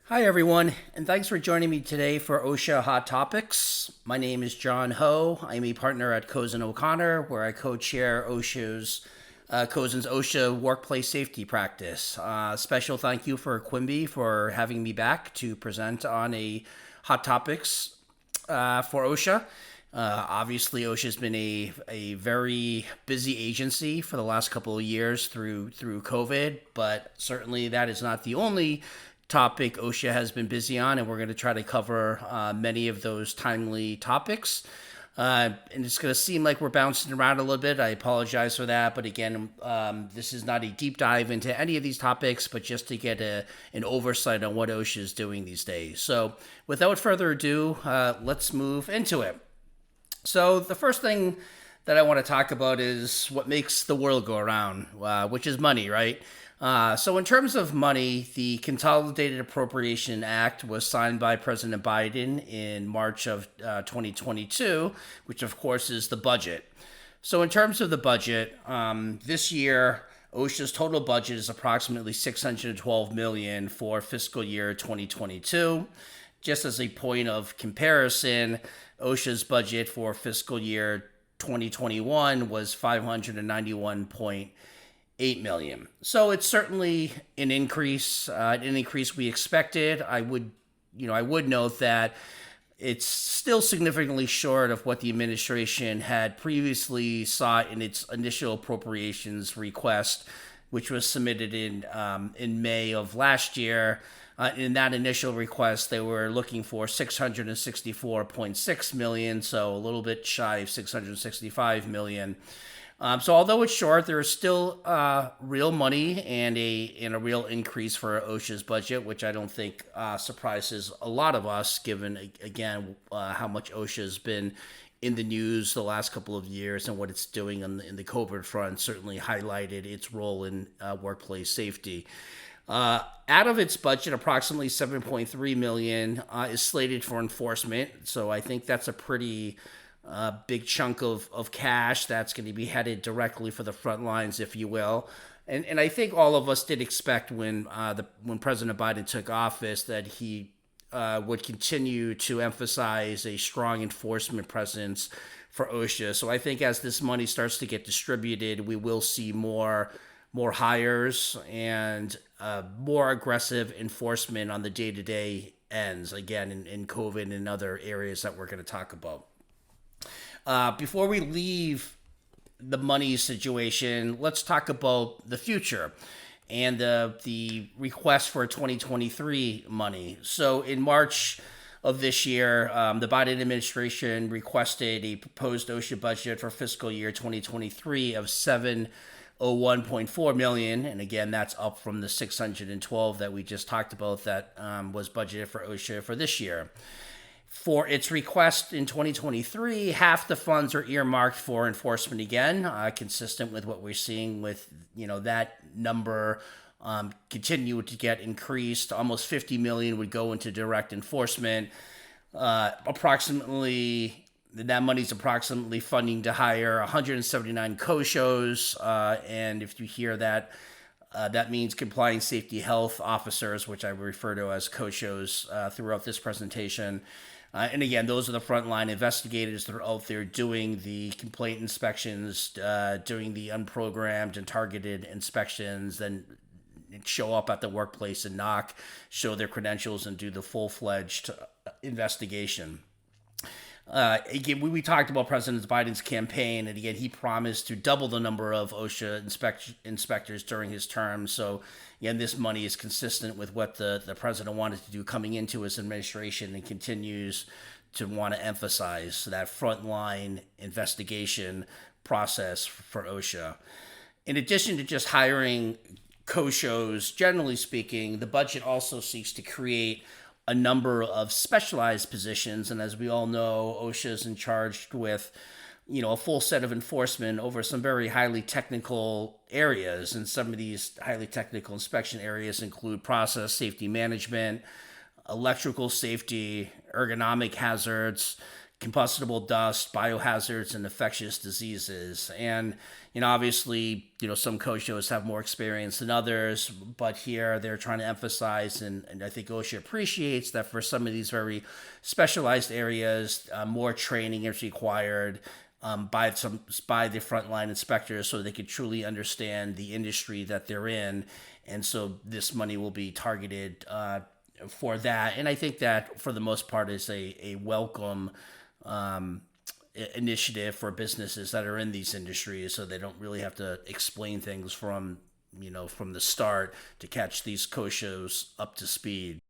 Hi, everyone, and thanks for joining me today for OSHA Hot Topics. My name is John Ho. I'm a partner at Cozen O'Connor, where I co-chair Cozen's OSHA workplace safety practice. Special thank you for Quimbee for having me back to present on a Hot Topics for OSHA. Obviously, OSHA has been a very busy agency for the last couple of years through COVID, but certainly that is not the only topic OSHA has been busy on, and we're going to try to cover many of those timely topics. And it's going to seem like we're bouncing around a little bit. I apologize for that. But again, this is not a deep dive into any of these topics, but just to get an oversight on what OSHA is doing these days. So without further ado, let's move into it. So the first thing that I want to talk about is what makes the world go around, which is money, right? So in terms of money, the Consolidated Appropriation Act was signed by President Biden in March of 2022, which of course is the budget. So in terms of the budget, this year, OSHA's total budget is approximately $612 million for fiscal year 2022. Just as a point of comparison, OSHA's budget for fiscal year 2021 was $591.8 million. So it's certainly an increase we expected. I would note that it's still significantly short of what the administration had previously sought in its initial appropriations request, which was submitted in May of last year. In that initial request, they were looking for $664.6 million, so a little bit shy of $665 million. So although it's short, there is still real money and a real increase for OSHA's budget, which I don't think surprises a lot of us, given again how much OSHA has been in the news the last couple of years and what it's doing in the COVID front. Certainly highlighted its role in workplace safety. Out of its budget, approximately $7.3 million is slated for enforcement. So I think that's a pretty big chunk of cash that's going to be headed directly for the front lines, if you will. And I think all of us did expect when President Biden took office that he would continue to emphasize a strong enforcement presence for OSHA. So I think as this money starts to get distributed, we will see more hires and more aggressive enforcement on the day-to-day ends, again, in COVID and other areas that we're going to talk about. Before we leave the money situation, let's talk about the future and the request for 2023 money. So in March of this year, the Biden administration requested a proposed OSHA budget for fiscal year 2023 of $701.4 million, and again, that's up from the 612 that we just talked about that was budgeted for OSHA for this year. For its request in 2023, half the funds are earmarked for enforcement again, consistent with what we're seeing with that number continue to get increased. Almost $50 million would go into direct enforcement. That money's approximately funding to hire 179 co-shows, and if you hear that, that means compliance safety health officers, which I refer to as co-shows throughout this presentation. And again, those are the frontline investigators that are out there doing the complaint inspections, doing the unprogrammed and targeted inspections, then show up at the workplace and knock, show their credentials, and do the full-fledged investigation. Again, we talked about President Biden's campaign, and again, he promised to double the number of OSHA inspectors during his term. So, again, this money is consistent with what the president wanted to do coming into his administration and continues to want to emphasize that frontline investigation process for OSHA. In addition to just hiring co-shows, generally speaking, the budget also seeks to create a number of specialized positions, and as we all know, OSHA is in charge with, a full set of enforcement over some very highly technical areas, and some of these highly technical inspection areas include process safety management, electrical safety, ergonomic hazards, combustible dust, biohazards, and infectious diseases. And, obviously, some COSHOs have more experience than others, but here they're trying to emphasize, and I think OSHA appreciates that for some of these very specialized areas, more training is required by the frontline inspectors so they can truly understand the industry that they're in. And so this money will be targeted for that. And I think that for the most part is a welcome initiative for businesses that are in these industries, so they don't really have to explain things from the start to catch these COSHOs up to speed.